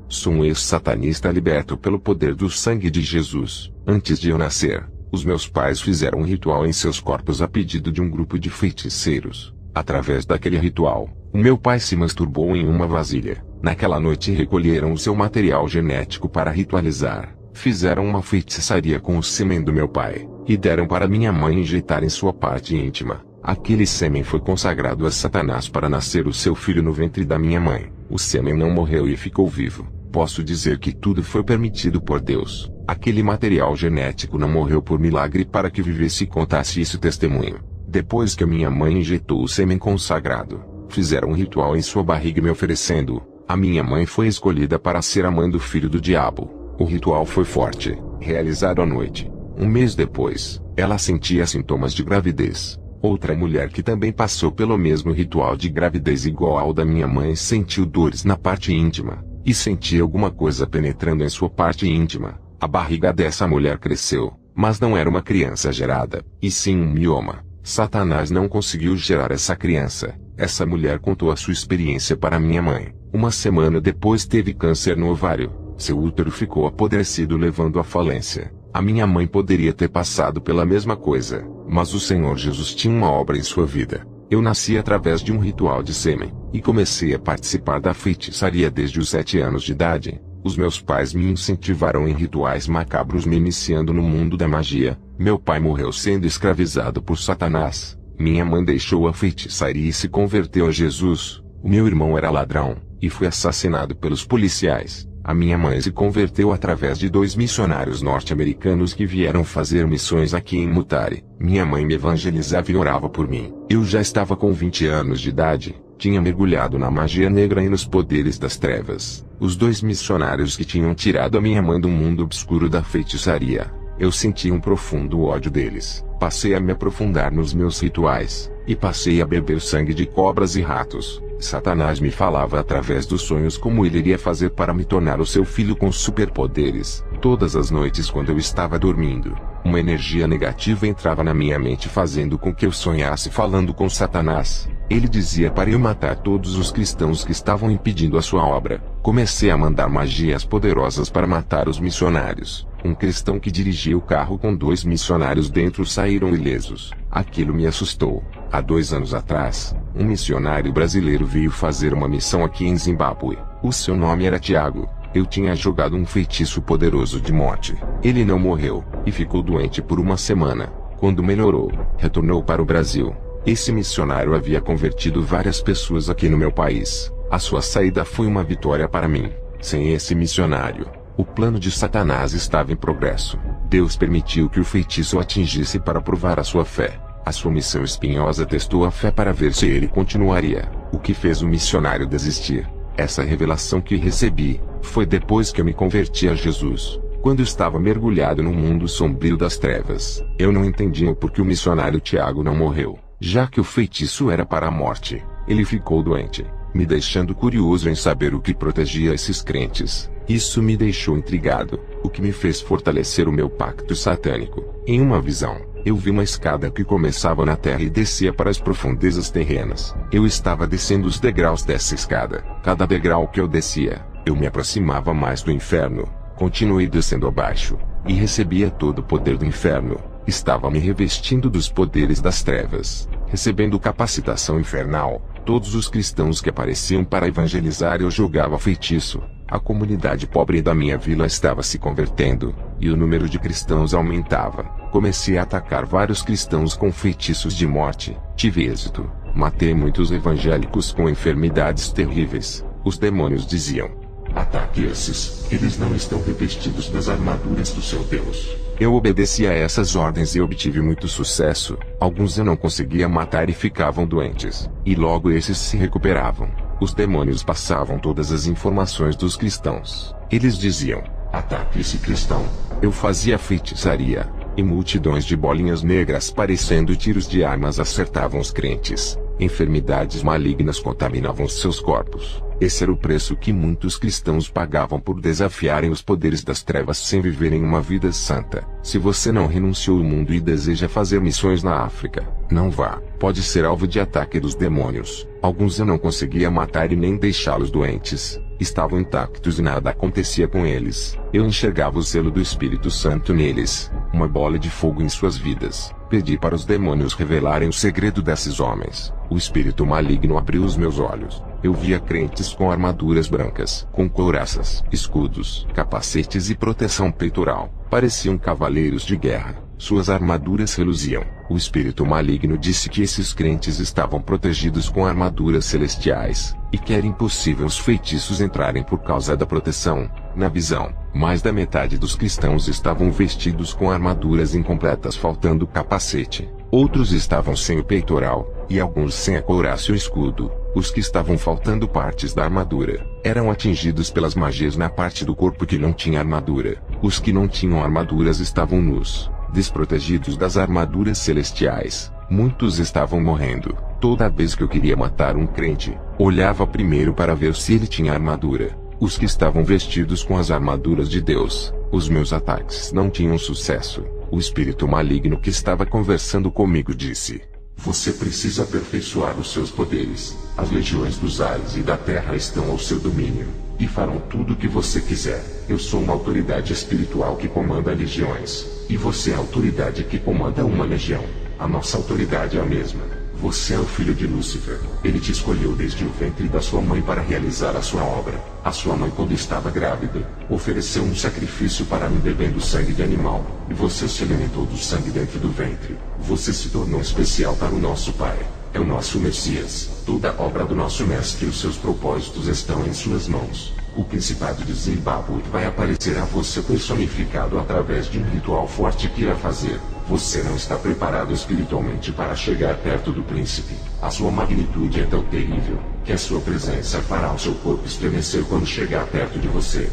Sou um ex-satanista liberto pelo poder do sangue de Jesus. Antes de eu nascer, os meus pais fizeram um ritual em seus corpos a pedido de um grupo de feiticeiros. Através daquele ritual, o meu pai se masturbou em uma vasilha. Naquela noite recolheram o seu material genético para ritualizar. Fizeram uma feitiçaria com o sêmen do meu pai, e deram para minha mãe injetar em sua parte íntima. Aquele sêmen foi consagrado a Satanás para nascer o seu filho no ventre da minha mãe. O sêmen não morreu e ficou vivo. Posso dizer que tudo foi permitido por Deus. Aquele material genético não morreu por milagre para que vivesse e contasse esse testemunho. Depois que minha mãe injetou o sêmen consagrado, fizeram um ritual em sua barriga me oferecendo. A minha mãe foi escolhida para ser a mãe do filho do diabo. O ritual foi forte, realizado à noite. Um mês depois, ela sentia sintomas de gravidez. Outra mulher que também passou pelo mesmo ritual de gravidez igual ao da minha mãe sentiu dores na parte íntima, e sentia alguma coisa penetrando em sua parte íntima. A barriga dessa mulher cresceu, mas não era uma criança gerada, e sim um mioma. Satanás não conseguiu gerar essa criança. Essa mulher contou a sua experiência para minha mãe. Uma semana depois teve câncer no ovário. Seu útero ficou apodrecido levando à falência. A minha mãe poderia ter passado pela mesma coisa, mas o Senhor Jesus tinha uma obra em sua vida. Eu nasci através de um ritual de sêmen, e comecei a participar da feitiçaria desde os 7 anos de idade. Os meus pais me incentivaram em rituais macabros me iniciando no mundo da magia. Meu pai morreu sendo escravizado por Satanás. Minha mãe deixou a feitiçaria e se converteu a Jesus. O meu irmão era ladrão, e foi assassinado pelos policiais. A minha mãe se converteu através de 2 missionários norte-americanos que vieram fazer missões aqui em Mutare. Minha mãe me evangelizava e orava por mim. Eu já estava com 20 anos de idade, tinha mergulhado na magia negra e nos poderes das trevas. Os 2 missionários que tinham tirado a minha mãe do mundo obscuro da feitiçaria. Eu senti um profundo ódio deles. Passei a me aprofundar nos meus rituais, e passei a beber sangue de cobras e ratos. Satanás me falava através dos sonhos como ele iria fazer para me tornar o seu filho com superpoderes. Todas as noites quando eu estava dormindo, uma energia negativa entrava na minha mente fazendo com que eu sonhasse falando com Satanás. Ele dizia para eu matar todos os cristãos que estavam impedindo a sua obra. Comecei a mandar magias poderosas para matar os missionários. Um cristão que dirigia o carro com 2 missionários dentro saíram ilesos. Aquilo me assustou. Há 2 anos atrás, um missionário brasileiro veio fazer uma missão aqui em Zimbábue. O seu nome era Tiago. Eu tinha jogado um feitiço poderoso de morte. Ele não morreu, e ficou doente por uma semana. Quando melhorou, retornou para o Brasil. Esse missionário havia convertido várias pessoas aqui no meu país. A sua saída foi uma vitória para mim. Sem esse missionário, o plano de Satanás estava em progresso. Deus permitiu que o feitiço o atingisse para provar a sua fé. A sua missão espinhosa testou a fé para ver se ele continuaria. O que fez o missionário desistir? Essa revelação que recebi foi depois que eu me converti a Jesus. Quando estava mergulhado no mundo sombrio das trevas, eu não entendia o porquê o missionário Tiago não morreu. Já que o feitiço era para a morte, ele ficou doente, me deixando curioso em saber o que protegia esses crentes. Isso me deixou intrigado, o que me fez fortalecer o meu pacto satânico. Em uma visão, eu vi uma escada que começava na terra e descia para as profundezas terrenas. Eu estava descendo os degraus dessa escada. Cada degrau que eu descia, eu me aproximava mais do inferno. Continuei descendo abaixo, e recebia todo o poder do inferno. Estava me revestindo dos poderes das trevas, recebendo capacitação infernal. Todos os cristãos que apareciam para evangelizar eu jogava feitiço. A comunidade pobre da minha vila estava se convertendo, e o número de cristãos aumentava. Comecei a atacar vários cristãos com feitiços de morte. Tive êxito. Matei muitos evangélicos com enfermidades terríveis. Os demônios diziam: ataque esses, eles não estão revestidos das armaduras do seu Deus. Eu obedeci a essas ordens e obtive muito sucesso. Alguns eu não conseguia matar e ficavam doentes, e logo esses se recuperavam. Os demônios passavam todas as informações dos cristãos. Eles diziam: ataque esse cristão. Eu fazia feitiçaria, e multidões de bolinhas negras parecendo tiros de armas acertavam os crentes. Enfermidades malignas contaminavam seus corpos. Esse era o preço que muitos cristãos pagavam por desafiarem os poderes das trevas sem viverem uma vida santa. Se você não renunciou ao mundo e deseja fazer missões na África, não vá. Pode ser alvo de ataque dos demônios. Alguns eu não conseguia matar e nem deixá-los doentes. estavam intactos e nada acontecia com eles. Eu enxergava o selo do Espírito Santo neles, uma bola de fogo em suas vidas. Pedi para os demônios revelarem o segredo desses homens. O espírito maligno abriu os meus olhos. Eu via crentes com armaduras brancas, com couraças, escudos, capacetes e proteção peitoral. Pareciam cavaleiros de guerra. Suas armaduras reluziam. O espírito maligno disse que esses crentes estavam protegidos com armaduras celestiais, e que era impossível os feitiços entrarem por causa da proteção. Na visão, mais da metade dos cristãos estavam vestidos com armaduras incompletas, faltando capacete. Outros estavam sem o peitoral, e alguns sem a couraça e o escudo. Os que estavam faltando partes da armadura, eram atingidos pelas magias na parte do corpo que não tinha armadura. Os que não tinham armaduras estavam nus, desprotegidos das armaduras celestiais. Muitos estavam morrendo. Toda vez que eu queria matar um crente, olhava primeiro para ver se ele tinha armadura. Os que estavam vestidos com as armaduras de Deus, os meus ataques não tinham sucesso. O espírito maligno que estava conversando comigo disse: você precisa aperfeiçoar os seus poderes. As legiões dos ares e da terra estão ao seu domínio, e farão tudo o que você quiser. Eu sou uma autoridade espiritual que comanda legiões, e você é a autoridade que comanda uma legião. A nossa autoridade é a mesma. Você é o filho de Lúcifer. Ele te escolheu desde o ventre da sua mãe para realizar a sua obra. A sua mãe, quando estava grávida, ofereceu um sacrifício para mim bebendo sangue de animal, e você se alimentou do sangue dentro do ventre. Você se tornou especial para o nosso Pai. É o nosso Messias. Toda a obra do nosso Mestre e os seus propósitos estão em suas mãos. O Principado de Zimbábue vai aparecer a você personificado através de um ritual forte que irá fazer. Você não está preparado espiritualmente para chegar perto do príncipe. A sua magnitude é tão terrível, que a sua presença fará o seu corpo estremecer quando chegar perto de você.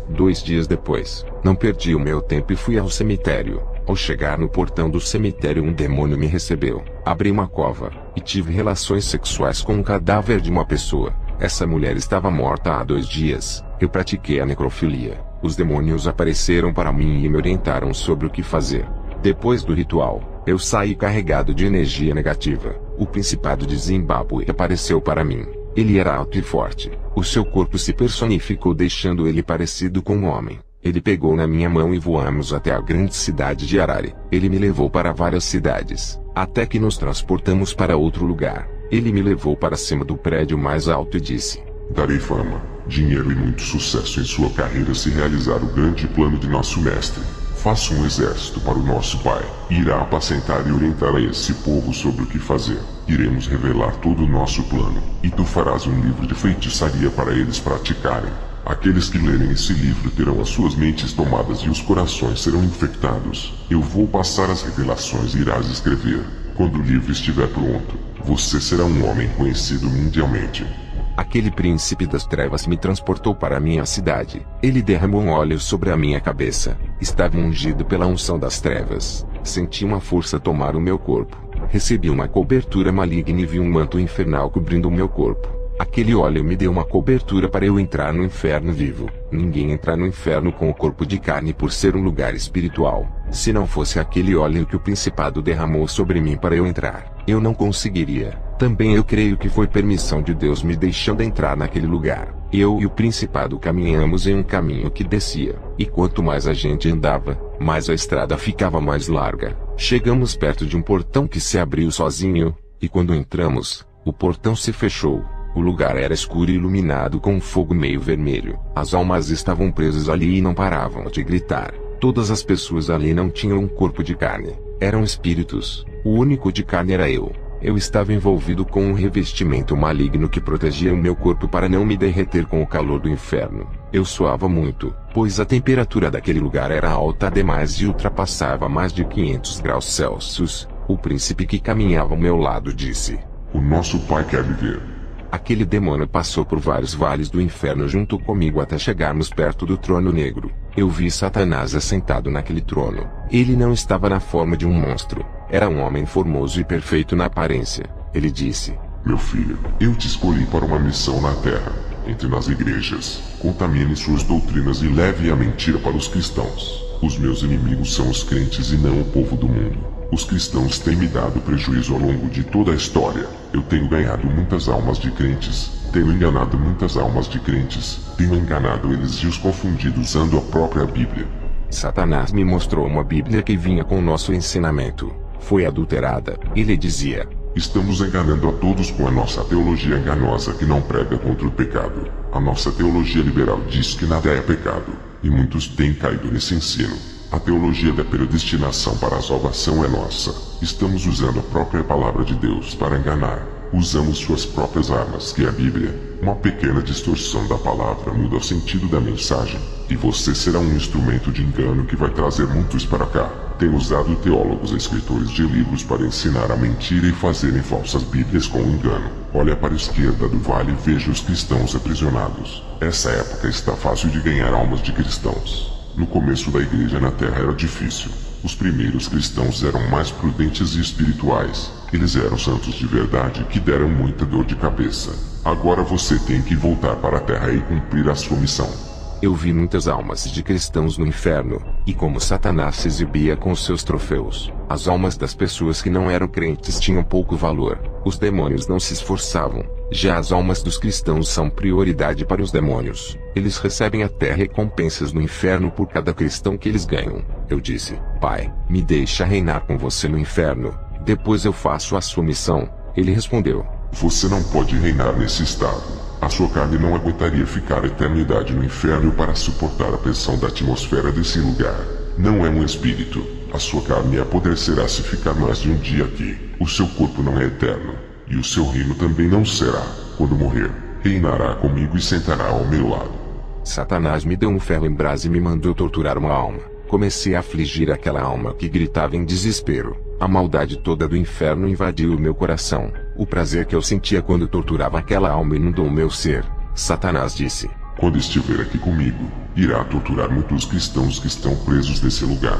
2 dias depois, não perdi o meu tempo e fui ao cemitério. Ao chegar no portão do cemitério, um demônio me recebeu. Abri uma cova, e tive relações sexuais com um cadáver de uma pessoa. Essa mulher estava morta há 2 dias. Eu pratiquei a necrofilia. Os demônios apareceram para mim e me orientaram sobre o que fazer. Depois do ritual, eu saí carregado de energia negativa. O Principado de Zimbábue apareceu para mim. Ele era alto e forte. O seu corpo se personificou, deixando ele parecido com um homem. Ele pegou na minha mão e voamos até a grande cidade de Harare. Ele me levou para várias cidades, até que nos transportamos para outro lugar. Ele me levou para cima do prédio mais alto e disse: darei fama, dinheiro e muito sucesso em sua carreira se realizar o grande plano de nosso mestre. Faça um exército para o nosso pai. Irá apacentar e orientar a esse povo sobre o que fazer. Iremos revelar todo o nosso plano, e tu farás um livro de feitiçaria para eles praticarem. Aqueles que lerem esse livro terão as suas mentes tomadas e os corações serão infectados. Eu vou passar as revelações e irás escrever. Quando o livro estiver pronto, você será um homem conhecido mundialmente. Aquele príncipe das trevas me transportou para a minha cidade. Ele derramou um óleo sobre a minha cabeça. Estava ungido pela unção das trevas. Senti uma força tomar o meu corpo. Recebi uma cobertura maligna e vi um manto infernal cobrindo o meu corpo. Aquele óleo me deu uma cobertura para eu entrar no inferno vivo. Ninguém entra no inferno com o corpo de carne por ser um lugar espiritual. Se não fosse aquele óleo que o principado derramou sobre mim para eu entrar, eu não conseguiria. Também eu creio que foi permissão de Deus me deixando entrar naquele lugar. Eu e o principado caminhamos em um caminho que descia, e quanto mais a gente andava, mais a estrada ficava mais larga. Chegamos perto de um portão que se abriu sozinho, e quando entramos, o portão se fechou. O lugar era escuro e iluminado com um fogo meio vermelho. As almas estavam presas ali e não paravam de gritar. Todas as pessoas ali não tinham um corpo de carne. Eram espíritos. O único de carne era eu. Eu estava envolvido com um revestimento maligno que protegia o meu corpo para não me derreter com o calor do inferno. Eu suava muito, pois a temperatura daquele lugar era alta demais e ultrapassava mais de 500 graus Celsius. O príncipe que caminhava ao meu lado disse: o nosso pai quer viver. Aquele demônio passou por vários vales do inferno junto comigo até chegarmos perto do trono negro. Eu vi Satanás assentado naquele trono. Ele não estava na forma de um monstro. Era um homem formoso e perfeito na aparência. Ele disse: meu filho, eu te escolhi para uma missão na terra. Entre nas igrejas, contamine suas doutrinas e leve a mentira para os cristãos. Os meus inimigos são os crentes e não o povo do mundo. Os cristãos têm me dado prejuízo ao longo de toda a história. Eu tenho ganhado muitas almas de crentes, Tenho enganado muitas almas de crentes, tenho enganado eles e os confundido usando a própria Bíblia. Satanás me mostrou uma Bíblia que vinha com nosso ensinamento. Foi adulterada. Ele dizia: estamos enganando a todos com a nossa teologia enganosa que não prega contra o pecado. A nossa teologia liberal diz que nada é pecado, e muitos têm caído nesse ensino. A teologia da predestinação para a salvação é nossa. Estamos usando a própria palavra de Deus para enganar. Usamos suas próprias armas, que é a Bíblia. Uma pequena distorção da palavra muda o sentido da mensagem, e você será um instrumento de engano que vai trazer muitos para cá. Tem usado teólogos e escritores de livros para ensinar a mentira e fazerem falsas bíblias com engano. Olha para a esquerda do vale e veja os cristãos aprisionados. Essa época está fácil de ganhar almas de cristãos. No começo da igreja na terra era difícil. Os primeiros cristãos eram mais prudentes e espirituais. Eles eram santos de verdade que deram muita dor de cabeça. Agora você tem que voltar para a terra e cumprir a sua missão. Eu vi muitas almas de cristãos no inferno, e como Satanás se exibia com seus troféus, as almas das pessoas que não eram crentes tinham pouco valor. Os demônios não se esforçavam. Já as almas dos cristãos são prioridade para os demônios. Eles recebem até recompensas no inferno por cada cristão que eles ganham. Eu disse: Pai, me deixa reinar com você no inferno. Depois eu faço a sua missão. Ele respondeu: você não pode reinar nesse estado. A sua carne não aguentaria ficar a eternidade no inferno para suportar a pressão da atmosfera desse lugar. Não é um espírito. A sua carne apodrecerá se ficar mais de um dia aqui. O seu corpo não é eterno. E o seu reino também não será. Quando morrer, reinará comigo e sentará ao meu lado. Satanás me deu um ferro em brasa e me mandou torturar uma alma. Comecei a afligir aquela alma que gritava em desespero. A maldade toda do inferno invadiu o meu coração. O prazer que eu sentia quando torturava aquela alma inundou o meu ser. Satanás disse: quando estiver aqui comigo, irá torturar muitos cristãos que estão presos nesse lugar.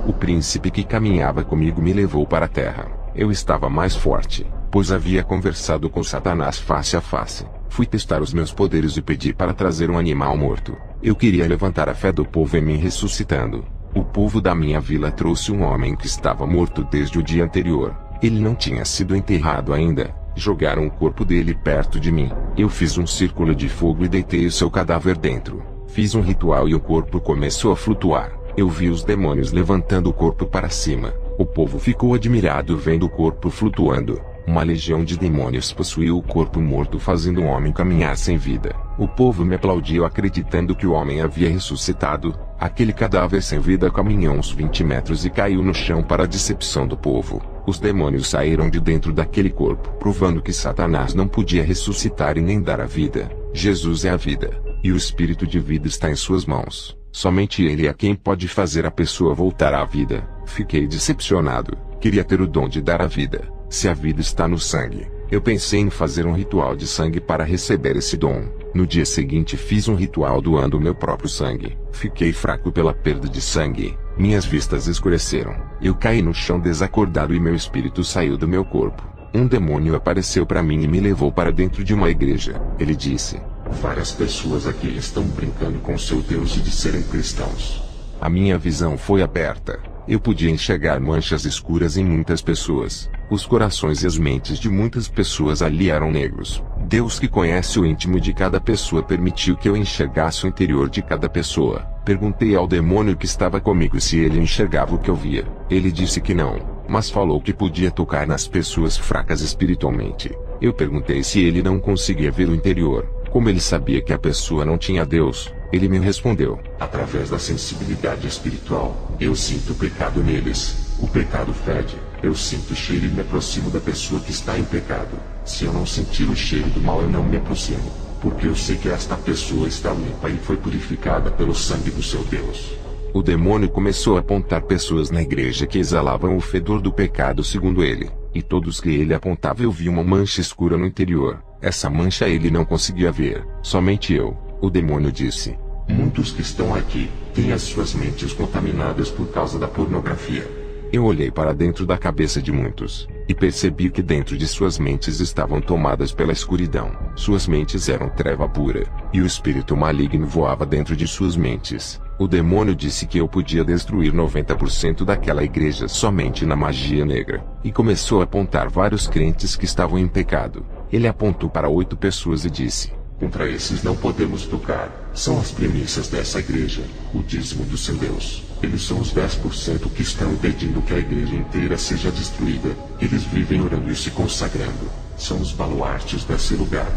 O príncipe que caminhava comigo me levou para a terra. Eu estava mais forte, pois havia conversado com Satanás face a face. Fui testar os meus poderes e pedi para trazer um animal morto. Eu queria levantar a fé do povo em mim ressuscitando. O povo da minha vila trouxe um homem que estava morto desde o dia anterior. Ele não tinha sido enterrado ainda. Jogaram o corpo dele perto de mim. Eu fiz um círculo de fogo e deitei o seu cadáver dentro. Fiz um ritual e o corpo começou a flutuar. Eu vi os demônios levantando o corpo para cima. O povo ficou admirado vendo o corpo flutuando. Uma legião de demônios possuiu o corpo morto, fazendo o homem caminhar sem vida. O povo me aplaudiu acreditando que o homem havia ressuscitado. Aquele cadáver sem vida caminhou uns 20 metros e caiu no chão para a decepção do povo. Os demônios saíram de dentro daquele corpo, provando que Satanás não podia ressuscitar e nem dar a vida. Jesus é a vida, e o espírito de vida está em suas mãos. Somente ele é quem pode fazer a pessoa voltar à vida. Fiquei decepcionado. Queria ter o dom de dar a vida. Se a vida está no sangue, eu pensei em fazer um ritual de sangue para receber esse dom. No dia seguinte fiz um ritual doando meu próprio sangue. Fiquei fraco pela perda de sangue. Minhas vistas escureceram. Eu caí no chão desacordado e meu espírito saiu do meu corpo. Um demônio apareceu para mim e me levou para dentro de uma igreja. Ele disse: várias pessoas aqui estão brincando com seu Deus de serem cristãos. A minha visão foi aberta. Eu podia enxergar manchas escuras em muitas pessoas. Os corações e as mentes de muitas pessoas ali eram negros. Deus, que conhece o íntimo de cada pessoa, permitiu que eu enxergasse o interior de cada pessoa. Perguntei ao demônio que estava comigo se ele enxergava o que eu via. Ele disse que não, mas falou que podia tocar nas pessoas fracas espiritualmente. Eu perguntei se ele não conseguia ver o interior. Como ele sabia que a pessoa não tinha Deus, ele me respondeu: através da sensibilidade espiritual, eu sinto o pecado neles. O pecado fede. Eu sinto o cheiro e me aproximo da pessoa que está em pecado. Se eu não sentir o cheiro do mal, eu não me aproximo, porque eu sei que esta pessoa está limpa e foi purificada pelo sangue do seu Deus. O demônio começou a apontar pessoas na igreja que exalavam o fedor do pecado segundo ele, e todos que ele apontava eu via uma mancha escura no interior. Essa mancha ele não conseguia ver, somente eu. O demônio disse: muitos que estão aqui têm as suas mentes contaminadas por causa da pornografia. Eu olhei para dentro da cabeça de muitos, e percebi que dentro de suas mentes estavam tomadas pela escuridão. Suas mentes eram treva pura, e o espírito maligno voava dentro de suas mentes. O demônio disse que eu podia destruir 90% daquela igreja somente na magia negra, e começou a apontar vários crentes que estavam em pecado. Ele apontou para 8 pessoas e disse: contra esses não podemos tocar. São as premissas dessa igreja, o dízimo do seu Deus. Eles são os 10% que estão impedindo que a igreja inteira seja destruída. Eles vivem orando e se consagrando. São os baluartes desse lugar.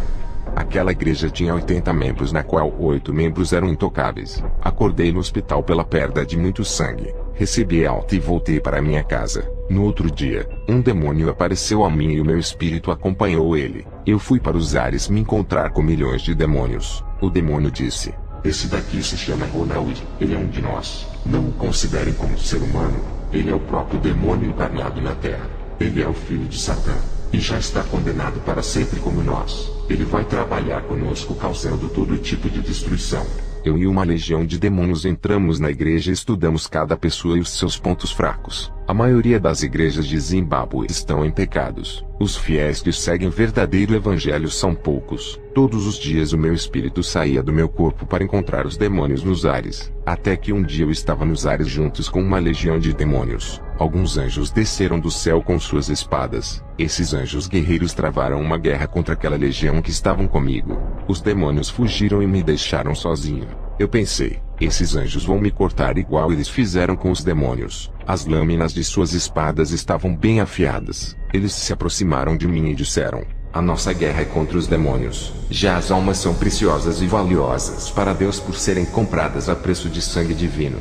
Aquela igreja tinha 80 membros, na qual 8 membros eram intocáveis. Acordei no hospital pela perda de muito sangue. Recebi alta e voltei para minha casa. No outro dia, um demônio apareceu a mim e o meu espírito acompanhou ele. Eu fui para os ares me encontrar com milhões de demônios. O demônio disse: esse daqui se chama Ronald. Ele é um de nós. Não o considerem como ser humano. Ele é o próprio demônio encarnado na Terra. Ele é o filho de Satã. E já está condenado para sempre como nós. Ele vai trabalhar conosco causando todo tipo de destruição. Eu e uma legião de demônios entramos na igreja e estudamos cada pessoa e os seus pontos fracos. A maioria das igrejas de Zimbábue estão em pecados. Os fiéis que seguem o verdadeiro evangelho são poucos. Todos os dias o meu espírito saía do meu corpo para encontrar os demônios nos ares. Até que um dia eu estava nos ares juntos com uma legião de demônios. Alguns anjos desceram do céu com suas espadas. Esses anjos guerreiros travaram uma guerra contra aquela legião que estavam comigo. Os demônios fugiram e me deixaram sozinho. Eu pensei, esses anjos vão me cortar igual eles fizeram com os demônios. As lâminas de suas espadas estavam bem afiadas. Eles se aproximaram de mim e disseram: a nossa guerra é contra os demônios. Já as almas são preciosas e valiosas para Deus por serem compradas a preço de sangue divino.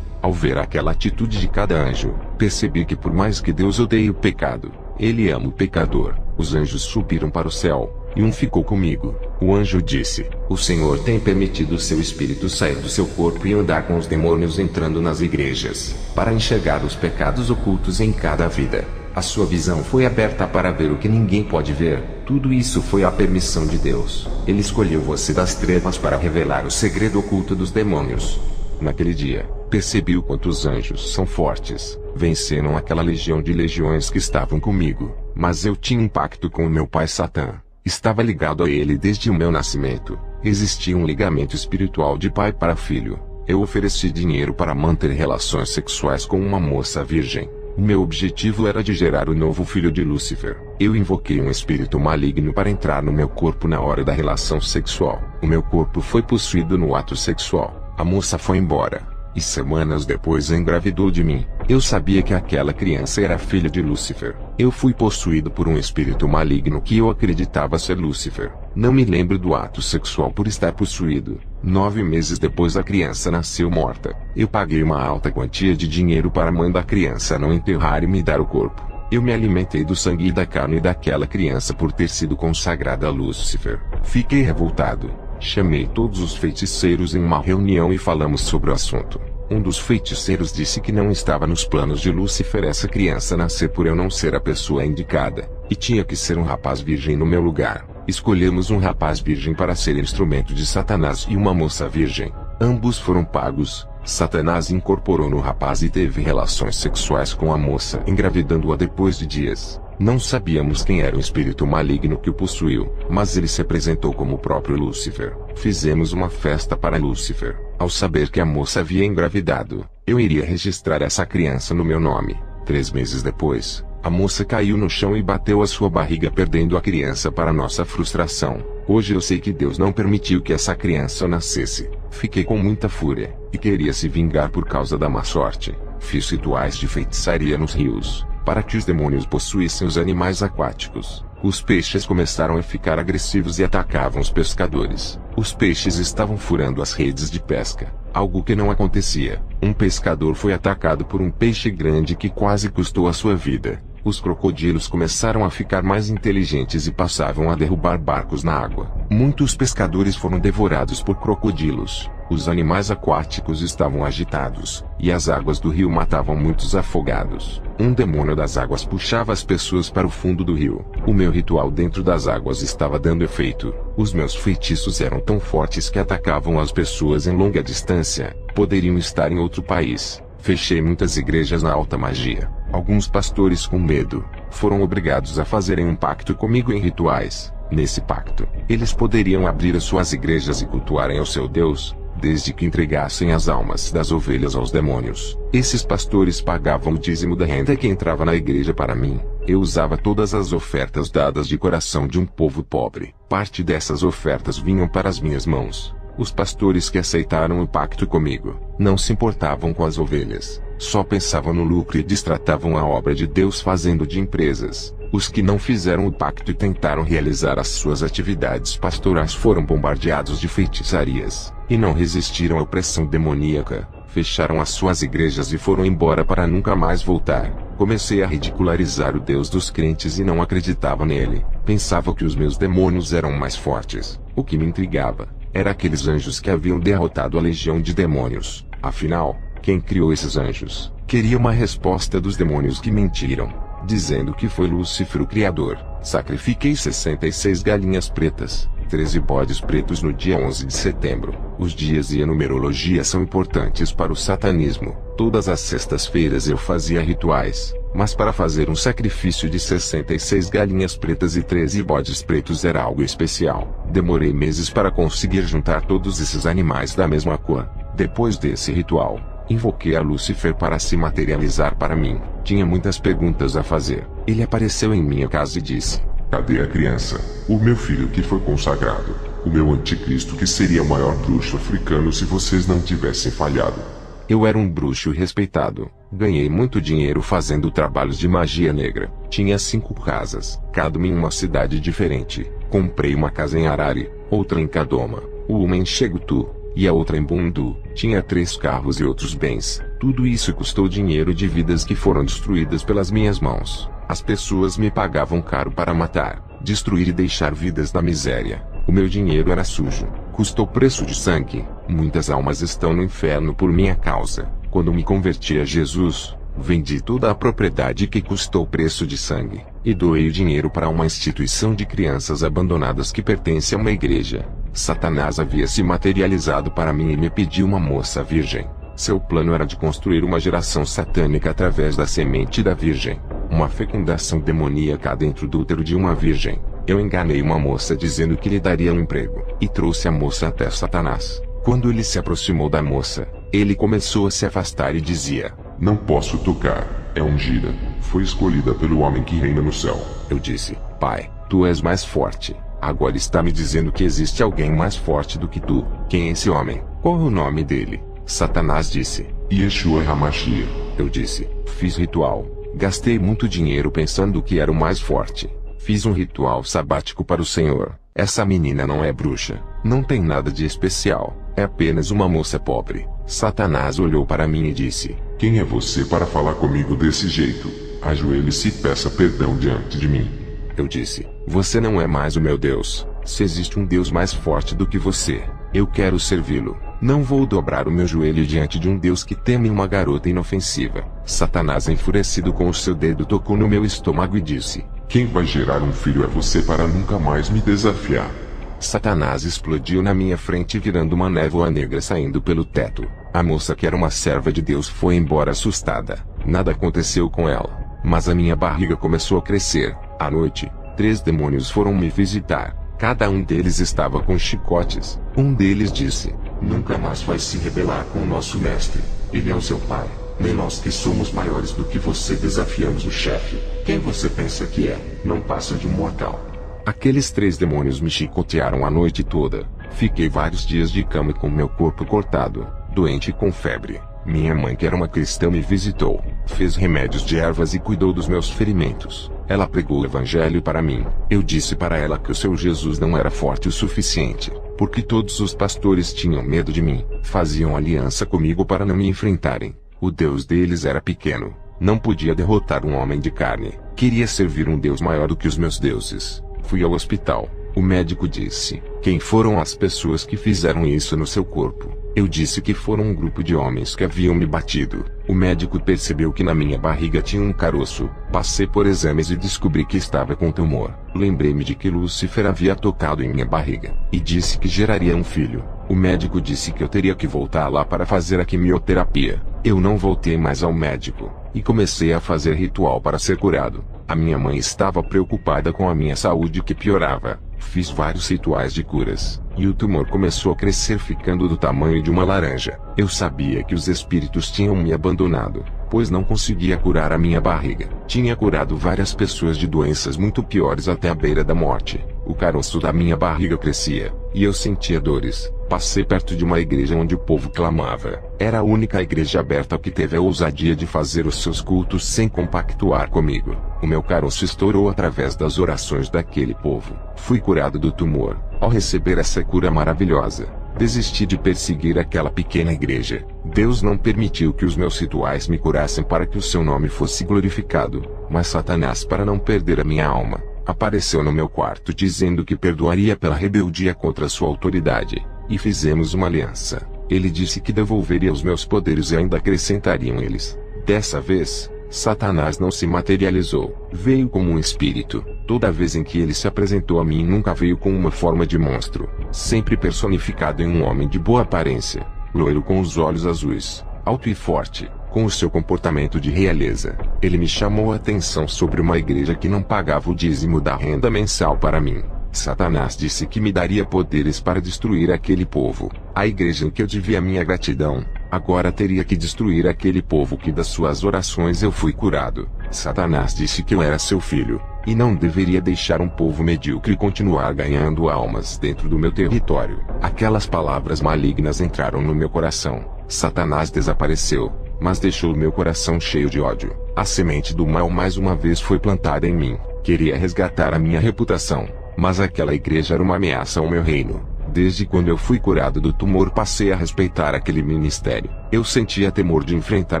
Ao ver aquela atitude de cada anjo, percebi que por mais que Deus odeie o pecado, Ele ama o pecador. Os anjos subiram para o céu, e um ficou comigo. O anjo disse: o Senhor tem permitido o seu espírito sair do seu corpo e andar com os demônios entrando nas igrejas, para enxergar os pecados ocultos em cada vida. A sua visão foi aberta para ver o que ninguém pode ver. Tudo isso foi a permissão de Deus. Ele escolheu você das trevas para revelar o segredo oculto dos demônios. Naquele dia, percebi o quanto os anjos são fortes. Venceram aquela legião de legiões que estavam comigo. Mas eu tinha um pacto com o meu pai Satã. Estava ligado a ele desde o meu nascimento. Existia um ligamento espiritual de pai para filho. Eu ofereci dinheiro para manter relações sexuais com uma moça virgem. O meu objetivo era de gerar o novo filho de Lúcifer. Eu invoquei um espírito maligno para entrar no meu corpo na hora da relação sexual. O meu corpo foi possuído no ato sexual. A moça foi embora. E semanas depois engravidou de mim. Eu sabia que aquela criança era filha de Lúcifer. Eu fui possuído por um espírito maligno que eu acreditava ser Lúcifer. Não me lembro do ato sexual por estar possuído. 9 meses depois a criança nasceu morta. Eu paguei uma alta quantia de dinheiro para a mãe da criança não enterrar e me dar o corpo. Eu me alimentei do sangue e da carne daquela criança por ter sido consagrada a Lúcifer. Fiquei revoltado. Chamei todos os feiticeiros em uma reunião e falamos sobre o assunto. Um dos feiticeiros disse que não estava nos planos de Lúcifer essa criança nascer por eu não ser a pessoa indicada, e tinha que ser um rapaz virgem no meu lugar. Escolhemos um rapaz virgem para ser instrumento de Satanás e uma moça virgem. Ambos foram pagos. Satanás incorporou no rapaz e teve relações sexuais com a moça, engravidando-a depois de dias. Não sabíamos quem era o espírito maligno que o possuiu, mas ele se apresentou como o próprio Lúcifer. Fizemos uma festa para Lúcifer. Ao saber que a moça havia engravidado, eu iria registrar essa criança no meu nome. 3 meses depois, a moça caiu no chão e bateu a sua barriga, perdendo a criança para nossa frustração. Hoje eu sei que Deus não permitiu que essa criança nascesse. Fiquei com muita fúria, e queria se vingar por causa da má sorte. Fiz rituais de feitiçaria nos rios, para que os demônios possuíssem os animais aquáticos. Os peixes começaram a ficar agressivos e atacavam os pescadores. Os peixes estavam furando as redes de pesca, algo que não acontecia. Um pescador foi atacado por um peixe grande que quase custou a sua vida. Os crocodilos começaram a ficar mais inteligentes e passavam a derrubar barcos na água. Muitos pescadores foram devorados por crocodilos. Os animais aquáticos estavam agitados, e as águas do rio matavam muitos afogados. Um demônio das águas puxava as pessoas para o fundo do rio. O meu ritual dentro das águas estava dando efeito. Os meus feitiços eram tão fortes que atacavam as pessoas em longa distância. Poderiam estar em outro país. Fechei muitas igrejas na alta magia. Alguns pastores, com medo, foram obrigados a fazerem um pacto comigo em rituais. Nesse pacto, eles poderiam abrir as suas igrejas e cultuarem ao seu Deus, desde que entregassem as almas das ovelhas aos demônios. Esses pastores pagavam o dízimo da renda que entrava na igreja para mim. Eu usava todas as ofertas dadas de coração de um povo pobre. Parte dessas ofertas vinham para as minhas mãos. Os pastores que aceitaram o pacto comigo, não se importavam com as ovelhas, só pensavam no lucro e destratavam a obra de Deus fazendo de empresas. Os que não fizeram o pacto e tentaram realizar as suas atividades pastorais foram bombardeados de feitiçarias, e não resistiram à opressão demoníaca, fecharam as suas igrejas e foram embora para nunca mais voltar. Comecei a ridicularizar o Deus dos crentes e não acreditava nele, pensava que os meus demônios eram mais fortes. O que me intrigava era aqueles anjos que haviam derrotado a legião de demônios. Afinal, quem criou esses anjos? Queria uma resposta dos demônios que mentiram, dizendo que foi Lúcifer o criador. Sacrifiquei 66 galinhas pretas, 13 bodes pretos no dia 11 de setembro. Os dias e a numerologia são importantes para o satanismo. Todas as sextas-feiras eu fazia rituais, mas para fazer um sacrifício de 66 galinhas pretas e 13 bodes pretos era algo especial. Demorei meses para conseguir juntar todos esses animais da mesma cor. Depois desse ritual, invoquei a Lúcifer para se materializar para mim. Tinha muitas perguntas a fazer. Ele apareceu em minha casa e disse: Cadê a criança? O meu filho que foi consagrado. O meu anticristo que seria o maior bruxo africano se vocês não tivessem falhado. Eu era um bruxo respeitado. Ganhei muito dinheiro fazendo trabalhos de magia negra. Tinha 5 casas, cada uma em uma cidade diferente. Comprei uma casa em Harare, outra em Kadoma, uma em Chegutu e a outra em Bundu. Tinha 3 carros e outros bens. Tudo isso custou dinheiro de vidas que foram destruídas pelas minhas mãos. As pessoas me pagavam caro para matar, destruir e deixar vidas na miséria. O meu dinheiro era sujo, custou preço de sangue. Muitas almas estão no inferno por minha causa. Quando me converti a Jesus, vendi toda a propriedade que custou preço de sangue, e doei o dinheiro para uma instituição de crianças abandonadas que pertence a uma igreja. Satanás havia se materializado para mim e me pediu uma moça virgem. Seu plano era de construir uma geração satânica através da semente da virgem, uma fecundação demoníaca dentro do útero de uma virgem. Eu enganei uma moça dizendo que lhe daria um emprego, e trouxe a moça até Satanás. Quando ele se aproximou da moça, ele começou a se afastar e dizia: Não posso tocar, é ungida, foi escolhida pelo homem que reina no céu. Eu disse: Pai, tu és mais forte. Agora está me dizendo que existe alguém mais forte do que tu. Quem é esse homem? Qual é o nome dele? Satanás disse: Yeshua HaMashiach. Eu disse: Fiz ritual. Gastei muito dinheiro pensando que era o mais forte. Fiz um ritual sabático para o Senhor. Essa menina não é bruxa. Não tem nada de especial. É apenas uma moça pobre. Satanás olhou para mim e disse: Quem é você para falar comigo desse jeito? Ajoelhe-se e peça perdão diante de mim. Eu disse: Você não é mais o meu Deus. Se existe um Deus mais forte do que você, eu quero servi-lo. Não vou dobrar o meu joelho diante de um Deus que teme uma garota inofensiva. Satanás, enfurecido com o seu dedo, tocou no meu estômago e disse: Quem vai gerar um filho é você para nunca mais me desafiar. Satanás explodiu na minha frente virando uma névoa negra saindo pelo teto. A moça, que era uma serva de Deus, foi embora assustada. Nada aconteceu com ela, mas a minha barriga começou a crescer. À noite, 3 demônios foram me visitar. Cada um deles estava com chicotes. Um deles disse: Nunca mais vai se rebelar com o nosso mestre. Ele é o seu pai. Nem nós que somos maiores do que você desafiamos o chefe. Quem você pensa que é? Não passa de um mortal. Aqueles 3 demônios me chicotearam a noite toda. Fiquei vários dias de cama com meu corpo cortado, doente e com febre. Minha mãe, que era uma cristã, me visitou, fez remédios de ervas e cuidou dos meus ferimentos. Ela pregou o evangelho para mim. Eu disse para ela que o seu Jesus não era forte o suficiente, porque todos os pastores tinham medo de mim, faziam aliança comigo para não me enfrentarem. O Deus deles era pequeno, não podia derrotar um homem de carne. Queria servir um Deus maior do que os meus deuses. Fui ao hospital. O médico disse: Quem foram as pessoas que fizeram isso no seu corpo? Eu disse que foram um grupo de homens que haviam me batido. O médico percebeu que na minha barriga tinha um caroço. Passei por exames e descobri que estava com tumor. Lembrei-me de que Lúcifer havia tocado em minha barriga, e disse que geraria um filho. O médico disse que eu teria que voltar lá para fazer a quimioterapia. Eu não voltei mais ao médico, e comecei a fazer ritual para ser curado. A minha mãe estava preocupada com a minha saúde, que piorava. Fiz vários rituais de curas, e o tumor começou a crescer, ficando do tamanho de uma laranja. Eu sabia que os espíritos tinham me abandonado, pois não conseguia curar a minha barriga. Tinha curado várias pessoas de doenças muito piores até a beira da morte. O caroço da minha barriga crescia, e eu sentia dores. Passei perto de uma igreja onde o povo clamava. Era a única igreja aberta que teve a ousadia de fazer os seus cultos sem compactuar comigo. O meu caroço estourou através das orações daquele povo. Fui curado do tumor. Ao receber essa cura maravilhosa, desisti de perseguir aquela pequena igreja. Deus não permitiu que os meus rituais me curassem para que o seu nome fosse glorificado, mas Satanás, para não perder a minha alma, apareceu no meu quarto dizendo que perdoaria pela rebeldia contra sua autoridade, e fizemos uma aliança. Ele disse que devolveria os meus poderes e ainda acrescentariam eles. Dessa vez, Satanás não se materializou. Veio como um espírito. Toda vez em que ele se apresentou a mim, nunca veio com uma forma de monstro, sempre personificado em um homem de boa aparência, loiro com os olhos azuis, alto e forte, com o seu comportamento de realeza. Ele me chamou a atenção sobre uma igreja que não pagava o dízimo da renda mensal para mim. Satanás disse que me daria poderes para destruir aquele povo. A igreja em que eu devia minha gratidão, agora teria que destruir aquele povo que das suas orações eu fui curado. Satanás disse que eu era seu filho, e não deveria deixar um povo medíocre continuar ganhando almas dentro do meu território. Aquelas palavras malignas entraram no meu coração. Satanás desapareceu, mas deixou meu coração cheio de ódio. A semente do mal mais uma vez foi plantada em mim. Queria resgatar a minha reputação, mas aquela igreja era uma ameaça ao meu reino. Desde quando eu fui curado do tumor, passei a respeitar aquele ministério. Eu sentia temor de enfrentar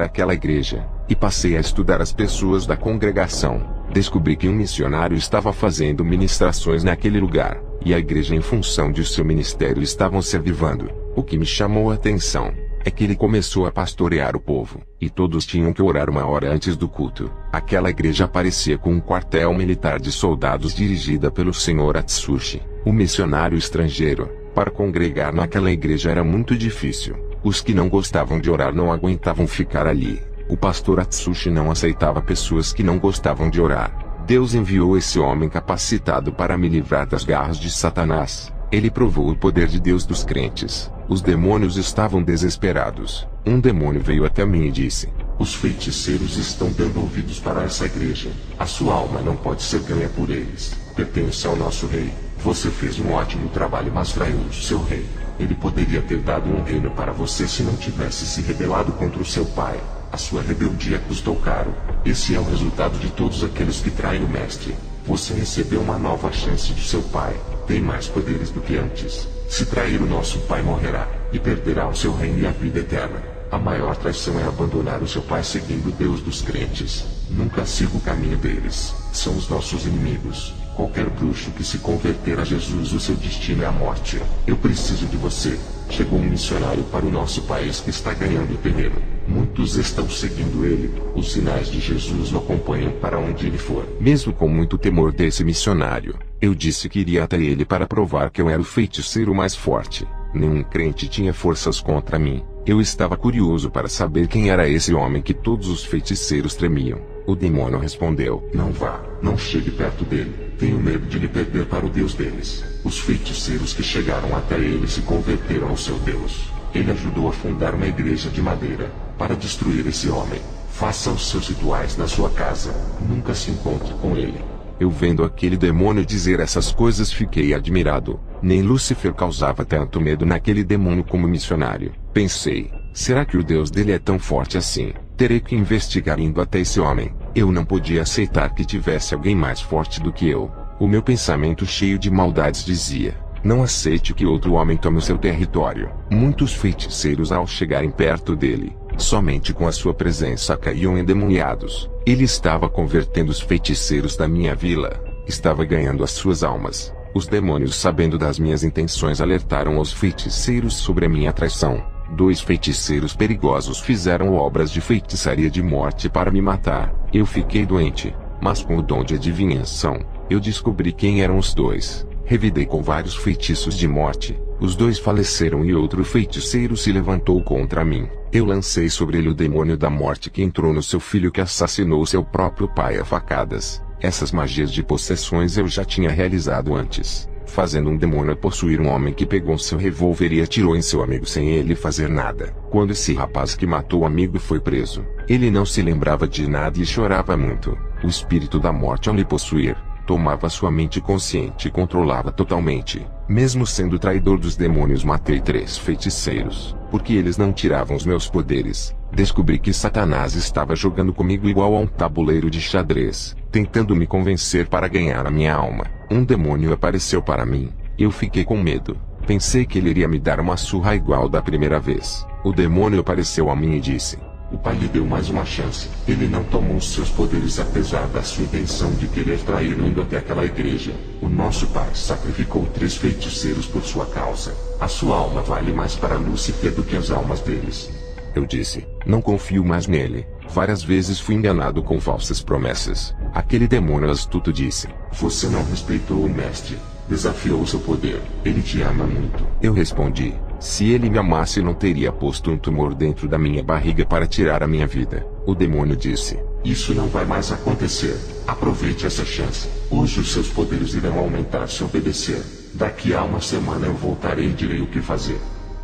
aquela igreja, e passei a estudar as pessoas da congregação. Descobri que um missionário estava fazendo ministrações naquele lugar, e a igreja, em função de seu ministério, estavam se avivando. O que me chamou a atenção é que ele começou a pastorear o povo, e todos tinham que orar 1 hora antes do culto. Aquela igreja parecia com um quartel militar de soldados dirigida pelo Sr. Atsushi, o missionário estrangeiro. Para congregar naquela igreja era muito difícil. Os que não gostavam de orar não aguentavam ficar ali. O pastor Atsushi não aceitava pessoas que não gostavam de orar. Deus enviou esse homem capacitado para me livrar das garras de Satanás. Ele provou o poder de Deus dos crentes. Os demônios estavam desesperados. Um demônio veio até mim e disse: os feiticeiros estão dando ouvidos para essa igreja. A sua alma não pode ser ganha por eles. Pertence ao nosso rei. Você fez um ótimo trabalho, mas traiu o seu rei. Ele poderia ter dado um reino para você se não tivesse se rebelado contra o seu pai. A sua rebeldia custou caro. Esse é o resultado de todos aqueles que traem o mestre. Você recebeu uma nova chance de seu pai. Tem mais poderes do que antes. Se trair o nosso pai, morrerá, e perderá o seu reino e a vida eterna. A maior traição é abandonar o seu pai seguindo o Deus dos crentes. Nunca siga o caminho deles. São os nossos inimigos. Qualquer bruxo que se converter a Jesus, o seu destino é a morte. Eu preciso de você. Chegou um missionário para o nosso país que está ganhando terreno. Muitos estão seguindo ele. Os sinais de Jesus o acompanham para onde ele for. Mesmo com muito temor desse missionário, eu disse que iria até ele para provar que eu era o feiticeiro mais forte. Nenhum crente tinha forças contra mim. Eu estava curioso para saber quem era esse homem que todos os feiticeiros tremiam. O demônio respondeu: não vá, não chegue perto dele. Tenho medo de lhe perder para o Deus deles. Os feiticeiros que chegaram até ele se converteram ao seu Deus. Ele ajudou a fundar uma igreja de madeira para destruir esse homem. Faça os seus rituais na sua casa. Nunca se encontre com ele. Eu, vendo aquele demônio dizer essas coisas, fiquei admirado. Nem Lúcifer causava tanto medo naquele demônio como missionário. Pensei: será que o Deus dele é tão forte assim? Terei que investigar indo até esse homem. Eu não podia aceitar que tivesse alguém mais forte do que eu. O meu pensamento, cheio de maldades, dizia: não aceite que outro homem tome o seu território. Muitos feiticeiros, ao chegarem perto dele, somente com a sua presença caíam endemoniados. Ele estava convertendo os feiticeiros da minha vila. Estava ganhando as suas almas. Os demônios, sabendo das minhas intenções, alertaram os feiticeiros sobre a minha traição. 2 feiticeiros perigosos fizeram obras de feitiçaria de morte para me matar. Eu fiquei doente, mas com o dom de adivinhação, eu descobri quem eram os 2. Revidei com vários feitiços de morte. Os 2 faleceram e outro feiticeiro se levantou contra mim. Eu lancei sobre ele o demônio da morte que entrou no seu filho, que assassinou seu próprio pai a facadas. Essas magias de possessões eu já tinha realizado antes. fazendo um demônio possuir um homem que pegou seu revólver e atirou em seu amigo sem ele fazer nada. Quando esse rapaz que matou o amigo foi preso, ele não se lembrava de nada e chorava muito. O espírito da morte, ao lhe possuir, tomava sua mente consciente e controlava totalmente. Mesmo sendo traidor dos demônios, matei 3 feiticeiros, porque eles não tiravam os meus poderes. Descobri que Satanás estava jogando comigo igual a um tabuleiro de xadrez, tentando me convencer para ganhar a minha alma. Um demônio apareceu para mim. Eu fiquei com medo. Pensei que ele iria me dar uma surra igual da primeira vez. O demônio apareceu a mim e disse: o pai lhe deu mais uma chance. Ele não tomou os seus poderes apesar da sua intenção de querer traí-lo indo até aquela igreja. O nosso pai sacrificou 3 feiticeiros por sua causa. A sua alma vale mais para Lúcifer do que as almas deles. Eu disse: não confio mais nele. Várias vezes fui enganado com falsas promessas. Aquele demônio astuto disse: você não respeitou o mestre. Desafiou seu poder. Ele te ama muito. Eu respondi: se ele me amasse, não teria posto um tumor dentro da minha barriga para tirar a minha vida. O demônio disse: isso não vai mais acontecer. Aproveite essa chance. Hoje os seus poderes irão aumentar se obedecer. Daqui a uma semana eu voltarei e direi o que fazer.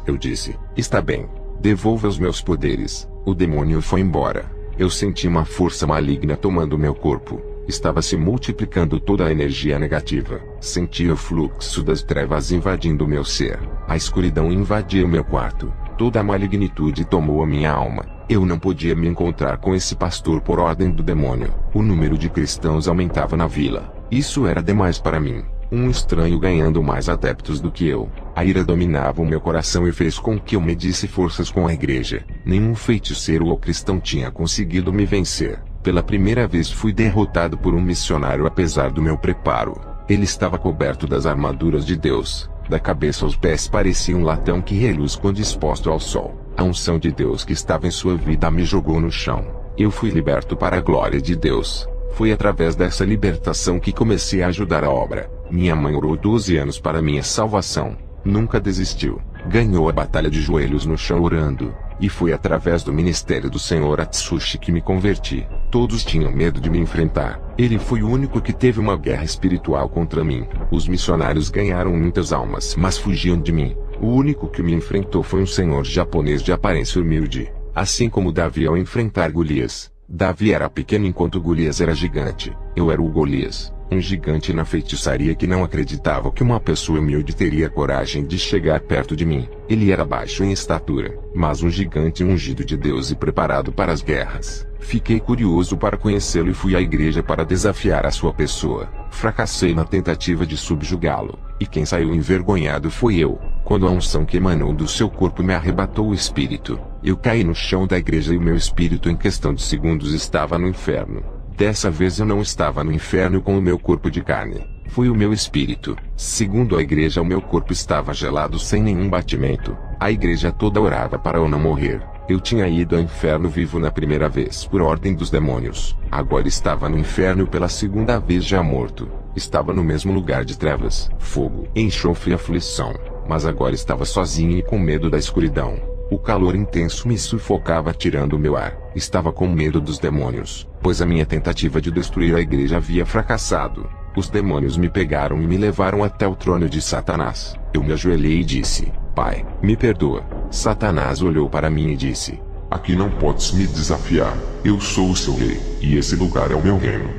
Eu disse: está bem. Devolva os meus poderes. O demônio foi embora. Eu senti uma força maligna tomando meu corpo. Estava se multiplicando toda a energia negativa. Sentia o fluxo das trevas invadindo meu ser. A escuridão invadia o meu quarto. Toda a malignitude tomou a minha alma. Eu não podia me encontrar com esse pastor por ordem do demônio. O número de cristãos aumentava na vila. Isso era demais para mim. Um estranho ganhando mais adeptos do que eu. A ira dominava o meu coração e fez com que eu medisse forças com a igreja. Nenhum feiticeiro ou cristão tinha conseguido me vencer. Pela primeira vez fui derrotado por um missionário apesar do meu preparo. Ele estava coberto das armaduras de Deus. Da cabeça aos pés parecia um latão que reluz quando exposto ao sol. A unção de Deus que estava em sua vida me jogou no chão. Eu fui liberto para a glória de Deus. Foi através dessa libertação que comecei a ajudar a obra. Minha mãe orou 12 anos para minha salvação. Nunca desistiu. Ganhou a batalha de joelhos no chão orando. E foi através do ministério do Senhor Atsushi que me converti. Todos tinham medo de me enfrentar. Ele foi o único que teve uma guerra espiritual contra mim. Os missionários ganharam muitas almas, mas fugiam de mim. O único que me enfrentou foi um senhor japonês de aparência humilde. Assim como Davi ao enfrentar Golias. Davi era pequeno enquanto Golias era gigante. Eu era o Golias, um gigante na feitiçaria que não acreditava que uma pessoa humilde teria coragem de chegar perto de mim. Ele era baixo em estatura, mas um gigante ungido de Deus e preparado para as guerras. Fiquei curioso para conhecê-lo e fui à igreja para desafiar a sua pessoa. Fracassei na tentativa de subjugá-lo, e quem saiu envergonhado foi eu. Quando a unção que emanou do seu corpo me arrebatou o espírito, eu caí no chão da igreja e o meu espírito em questão de segundos estava no inferno. Dessa vez eu não estava no inferno com o meu corpo de carne. Foi o meu espírito. Segundo a igreja, o meu corpo estava gelado sem nenhum batimento. A igreja toda orava para eu não morrer. Eu tinha ido ao inferno vivo na primeira vez por ordem dos demônios. Agora estava no inferno pela segunda vez já morto. Estava no mesmo lugar de trevas, fogo, enxofre e aflição. Mas agora estava sozinho e com medo da escuridão. O calor intenso me sufocava tirando o meu ar. Estava com medo dos demônios, pois a minha tentativa de destruir a igreja havia fracassado. Os demônios me pegaram e me levaram até o trono de Satanás. Eu me ajoelhei e disse: Pai, me perdoa. Satanás olhou para mim e disse: aqui não podes me desafiar. Eu sou o seu rei, e esse lugar é o meu reino.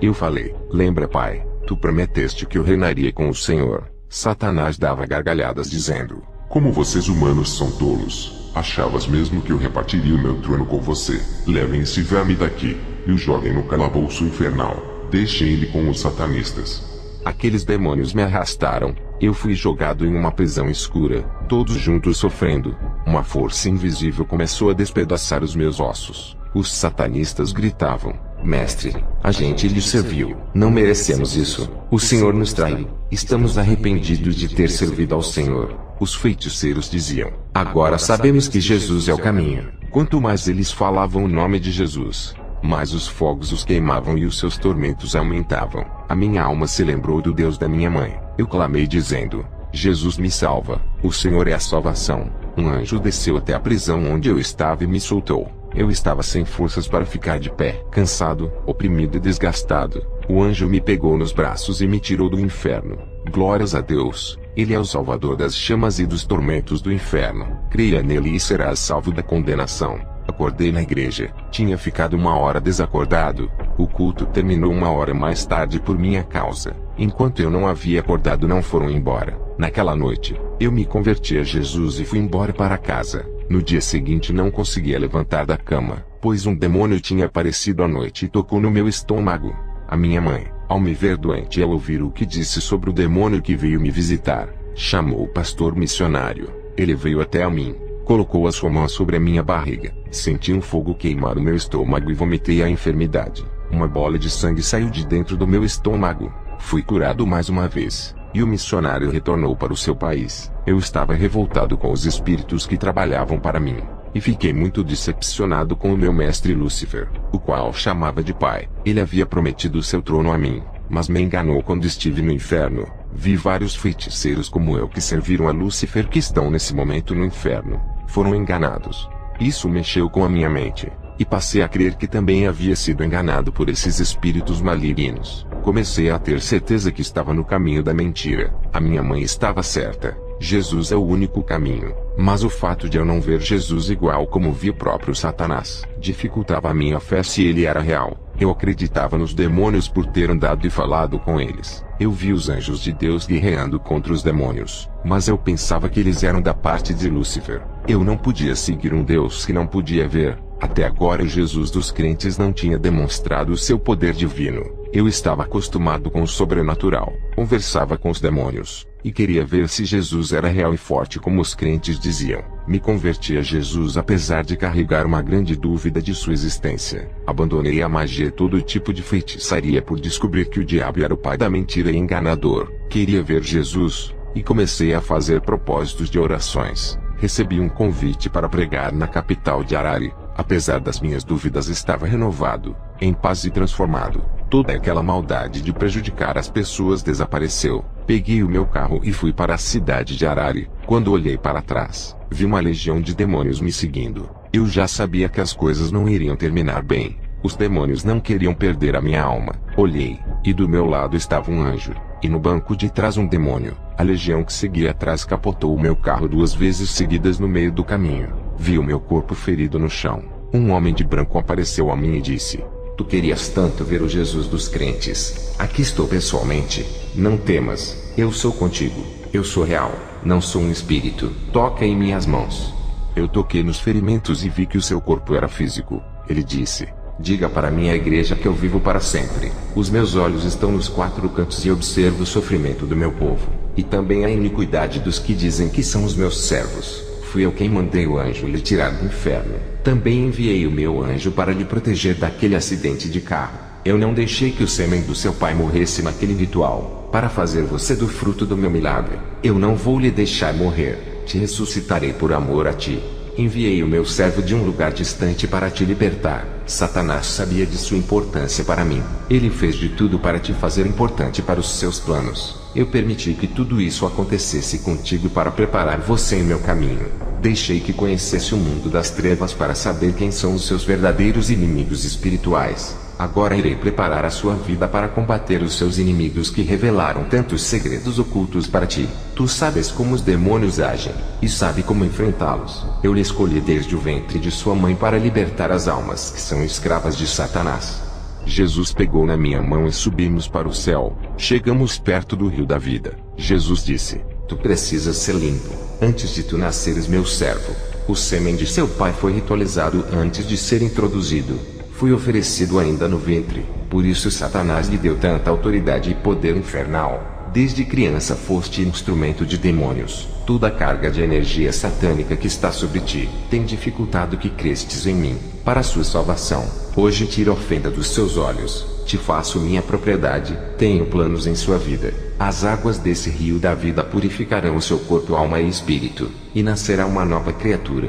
Eu falei: lembra, pai, tu prometeste que eu reinaria com o Senhor. Satanás dava gargalhadas dizendo: como vocês humanos são tolos. Achavas mesmo que eu repartiria o meu trono com você? Levem esse verme daqui, e o joguem no calabouço infernal. Deixem ele com os satanistas. Aqueles demônios me arrastaram. Eu fui jogado em uma prisão escura, todos juntos sofrendo. Uma força invisível começou a despedaçar os meus ossos. Os satanistas gritavam: Mestre, a gente lhe serviu. Não merecemos isso. O Senhor nos traiu. Estamos arrependidos de ter servido ao Senhor. Os feiticeiros diziam: agora sabemos que Jesus é o caminho. Quanto mais eles falavam o nome de Jesus, mais os fogos os queimavam e os seus tormentos aumentavam. A minha alma se lembrou do Deus da minha mãe. Eu clamei dizendo: Jesus me salva. O Senhor é a salvação. Um anjo desceu até a prisão onde eu estava e me soltou. Eu estava sem forças para ficar de pé, cansado, oprimido e desgastado. O anjo me pegou nos braços e me tirou do inferno. Glórias a Deus, Ele é o Salvador das chamas e dos tormentos do inferno. Creia nele e serás salvo da condenação. Acordei na igreja, tinha ficado 1 hora desacordado. O culto terminou 1 hora mais tarde por minha causa. Enquanto eu não havia acordado, não foram embora. Naquela noite, eu me converti a Jesus e fui embora para casa. No dia seguinte não conseguia levantar da cama, pois um demônio tinha aparecido à noite e tocou no meu estômago. A minha mãe, ao me ver doente e ao ouvir o que disse sobre o demônio que veio me visitar, chamou o pastor missionário. Ele veio até a mim, colocou a sua mão sobre a minha barriga. Senti um fogo queimar o meu estômago e vomitei a enfermidade. Uma bola de sangue saiu de dentro do meu estômago. Fui curado mais uma vez, e o missionário retornou para o seu país. Eu estava revoltado com os espíritos que trabalhavam para mim, e fiquei muito decepcionado com o meu mestre Lúcifer, o qual chamava de pai. Ele havia prometido seu trono a mim, mas me enganou quando estive no inferno. Vi vários feiticeiros como eu que serviram a Lúcifer que estão nesse momento no inferno. Foram enganados. Isso mexeu com a minha mente, e passei a crer que também havia sido enganado por esses espíritos malignos. Comecei a ter certeza que estava no caminho da mentira. A minha mãe estava certa. Jesus é o único caminho. Mas o fato de eu não ver Jesus igual como vi o próprio Satanás, dificultava a minha fé se ele era real. Eu acreditava nos demônios por ter andado e falado com eles. Eu vi os anjos de Deus guerreando contra os demônios, mas eu pensava que eles eram da parte de Lúcifer. Eu não podia seguir um Deus que não podia ver. Até agora o Jesus dos crentes não tinha demonstrado o seu poder divino. Eu estava acostumado com o sobrenatural, conversava com os demônios, e queria ver se Jesus era real e forte como os crentes diziam. Me converti a Jesus apesar de carregar uma grande dúvida de sua existência. Abandonei a magia e todo tipo de feitiçaria por descobrir que o diabo era o pai da mentira e enganador. Queria ver Jesus, e comecei a fazer propósitos de orações. Recebi um convite para pregar na capital de Harare. Apesar das minhas dúvidas, estava renovado, em paz e transformado. Toda aquela maldade de prejudicar as pessoas desapareceu. Peguei o meu carro e fui para a cidade de Harare. Quando olhei para trás, vi uma legião de demônios me seguindo. Eu já sabia que as coisas não iriam terminar bem. Os demônios não queriam perder a minha alma. Olhei, e do meu lado estava um anjo, e no banco de trás um demônio. A legião que seguia atrás capotou o meu carro 2 vezes seguidas no meio do caminho. Vi o meu corpo ferido no chão. Um homem de branco apareceu a mim e disse: "Tu querias tanto ver o Jesus dos crentes. Aqui estou pessoalmente. Não temas, eu sou contigo. Eu sou real, não sou um espírito. Toca em minhas mãos." Eu toquei nos ferimentos e vi que o seu corpo era físico. Ele disse: "Diga para minha igreja que eu vivo para sempre. Os meus olhos estão nos 4 cantos e observo o sofrimento do meu povo, e também a iniquidade dos que dizem que são os meus servos. Fui eu quem mandei o anjo lhe tirar do inferno. Também enviei o meu anjo para lhe proteger daquele acidente de carro. Eu não deixei que o sêmen do seu pai morresse naquele ritual, para fazer você do fruto do meu milagre. Eu não vou lhe deixar morrer. Te ressuscitarei por amor a ti. Enviei o meu servo de um lugar distante para te libertar." Satanás sabia de sua importância para mim. Ele fez de tudo para te fazer importante para os seus planos. Eu permiti que tudo isso acontecesse contigo para preparar você em meu caminho. Deixei que conhecesse o mundo das trevas para saber quem são os seus verdadeiros inimigos espirituais. Agora irei preparar a sua vida para combater os seus inimigos que revelaram tantos segredos ocultos para ti. Tu sabes como os demônios agem, e sabe como enfrentá-los. Eu lhe escolhi desde o ventre de sua mãe para libertar as almas que são escravas de Satanás. Jesus pegou na minha mão e subimos para o céu. Chegamos perto do rio da vida. Jesus disse: "Tu precisas ser limpo. Antes de tu nasceres, meu servo, o sêmen de seu pai foi ritualizado antes de ser introduzido. Fui oferecido ainda no ventre. Por isso Satanás lhe deu tanta autoridade e poder infernal. Desde criança foste instrumento de demônios. Toda a carga de energia satânica que está sobre ti tem dificultado que crestes em mim. Para sua salvação, hoje tiro a ofenda dos seus olhos. Te faço minha propriedade. Tenho planos em sua vida. As águas desse rio da vida purificarão o seu corpo, alma e espírito, e nascerá uma nova criatura."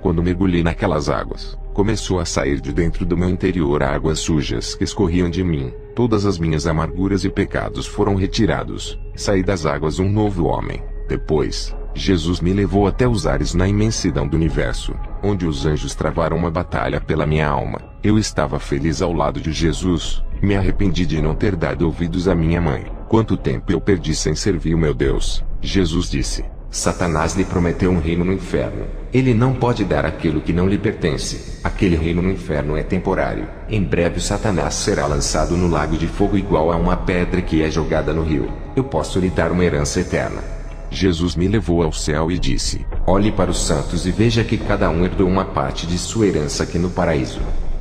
Quando mergulhei naquelas águas, começou a sair de dentro do meu interior águas sujas que escorriam de mim. Todas as minhas amarguras e pecados foram retirados. Saí das águas um novo homem. Depois, Jesus me levou até os ares na imensidão do universo, onde os anjos travaram uma batalha pela minha alma. Eu estava feliz ao lado de Jesus. Me arrependi de não ter dado ouvidos à minha mãe. Quanto tempo eu perdi sem servir o meu Deus? Jesus disse. Satanás lhe prometeu um reino no inferno. Ele não pode dar aquilo que não lhe pertence. Aquele reino no inferno é temporário. Em breve o Satanás será lançado no lago de fogo igual a uma pedra que é jogada no rio. Eu posso lhe dar uma herança eterna. Jesus me levou ao céu e disse: olhe para os santos e veja que cada um herdou uma parte de sua herança aqui no paraíso.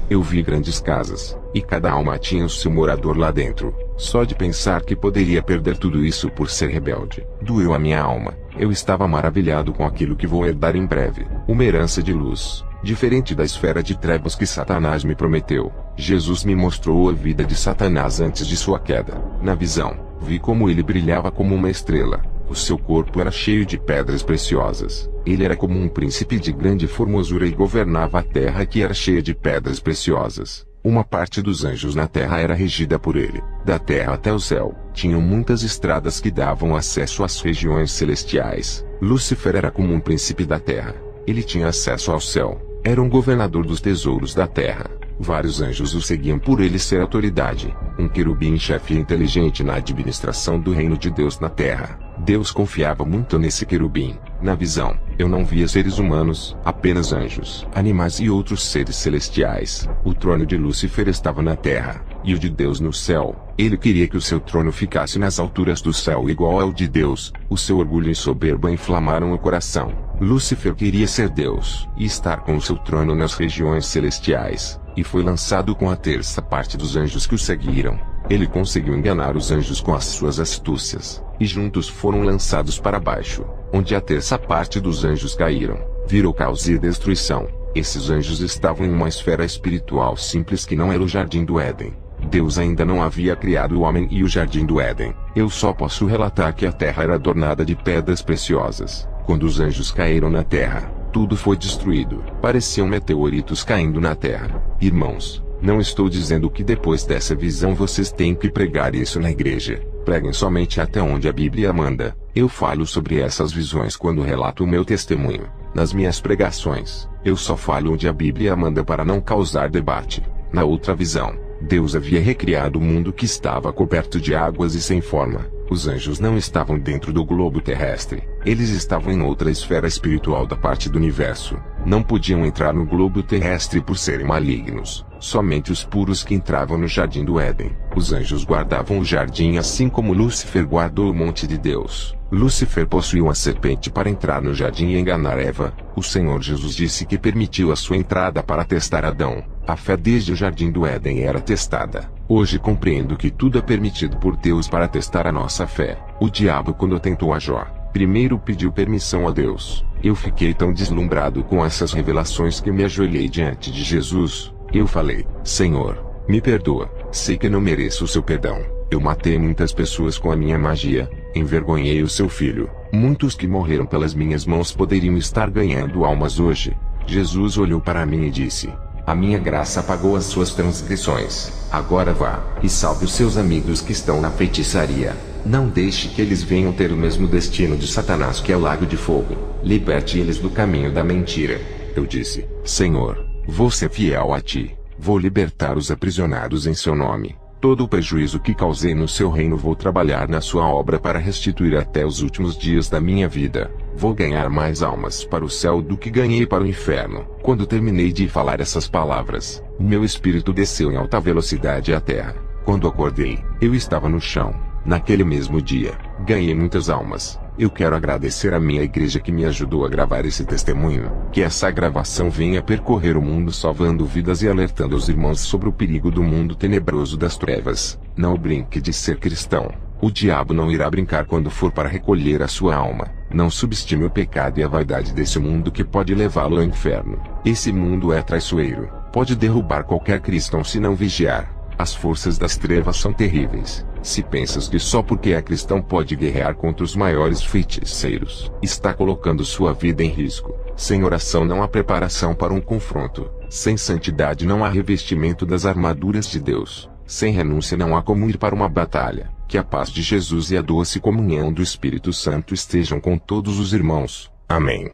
Eu vi grandes casas, e cada alma tinha o seu morador lá dentro. Só de pensar que poderia perder tudo isso por ser rebelde, doeu a minha alma. Eu estava maravilhado com aquilo que vou herdar em breve, uma herança de luz, diferente da esfera de trevas que Satanás me prometeu. Jesus me mostrou a vida de Satanás antes de sua queda. Na visão, vi como ele brilhava como uma estrela. O seu corpo era cheio de pedras preciosas. Ele era como um príncipe de grande formosura e governava a terra que era cheia de pedras preciosas. Uma parte dos anjos na terra era regida por ele. Da terra até o céu, tinham muitas estradas que davam acesso às regiões celestiais. Lúcifer era como um príncipe da terra. Ele tinha acesso ao céu. Era um governador dos tesouros da terra. Vários anjos o seguiam por ele ser autoridade. Um querubim-chefe inteligente na administração do reino de Deus na terra. Deus confiava muito nesse querubim. Na visão, eu não via seres humanos, apenas anjos, animais e outros seres celestiais. O trono de Lúcifer estava na terra, e o de Deus no céu. Ele queria que o seu trono ficasse nas alturas do céu igual ao de Deus. O seu orgulho e soberba inflamaram o coração. Lúcifer queria ser Deus, e estar com o seu trono nas regiões celestiais. E foi lançado com a terça parte dos anjos que o seguiram. Ele conseguiu enganar os anjos com as suas astúcias, e juntos foram lançados para baixo, onde a terça parte dos anjos caíram. Virou caos e destruição. Esses anjos estavam em uma esfera espiritual simples que não era o jardim do Éden. Deus ainda não havia criado o homem e o jardim do Éden. Eu só posso relatar que a terra era adornada de pedras preciosas. Quando os anjos caíram na terra, tudo foi destruído. Pareciam meteoritos caindo na terra. Irmãos, não estou dizendo que depois dessa visão vocês têm que pregar isso na igreja. Preguem somente até onde a Bíblia manda. Eu falo sobre essas visões quando relato o meu testemunho. Nas minhas pregações, eu só falo onde a Bíblia manda para não causar debate. Na outra visão, Deus havia recriado o mundo que estava coberto de águas e sem forma. Os anjos não estavam dentro do globo terrestre. Eles estavam em outra esfera espiritual da parte do universo. Não podiam entrar no globo terrestre por serem malignos. Somente os puros que entravam no jardim do Éden. Os anjos guardavam o jardim assim como Lúcifer guardou o monte de Deus. Lúcifer possuía uma serpente para entrar no jardim e enganar Eva. O Senhor Jesus disse que permitiu a sua entrada para testar Adão. A fé desde o jardim do Éden era testada. Hoje compreendo que tudo é permitido por Deus para testar a nossa fé. O diabo, quando tentou a Jó, primeiro pediu permissão a Deus. Eu fiquei tão deslumbrado com essas revelações que me ajoelhei diante de Jesus. Eu falei: Senhor, me perdoa, sei que não mereço o seu perdão. Eu matei muitas pessoas com a minha magia, envergonhei o seu filho. Muitos que morreram pelas minhas mãos poderiam estar ganhando almas hoje. Jesus olhou para mim e disse: a minha graça apagou as suas transgressões. Agora vá, e salve os seus amigos que estão na feitiçaria. Não deixe que eles venham ter o mesmo destino de Satanás, que é o lago de fogo. Liberte eles do caminho da mentira. Eu disse: Senhor, vou ser fiel a ti. Vou libertar os aprisionados em seu nome. Todo o prejuízo que causei no seu reino vou trabalhar na sua obra para restituir até os últimos dias da minha vida. Vou ganhar mais almas para o céu do que ganhei para o inferno. Quando terminei de falar essas palavras, meu espírito desceu em alta velocidade à terra. Quando acordei, eu estava no chão. Naquele mesmo dia, ganhei muitas almas. Eu quero agradecer à minha igreja que me ajudou a gravar esse testemunho. Que essa gravação venha percorrer o mundo salvando vidas e alertando os irmãos sobre o perigo do mundo tenebroso das trevas. Não brinque de ser cristão. O diabo não irá brincar quando for para recolher a sua alma. Não subestime o pecado e a vaidade desse mundo que pode levá-lo ao inferno. Esse mundo é traiçoeiro. Pode derrubar qualquer cristão se não vigiar. As forças das trevas são terríveis. Se pensas que só porque é cristão pode guerrear contra os maiores feiticeiros, está colocando sua vida em risco. Sem oração não há preparação para um confronto. Sem santidade não há revestimento das armaduras de Deus. Sem renúncia não há como ir para uma batalha. Que a paz de Jesus e a doce comunhão do Espírito Santo estejam com todos os irmãos. Amém.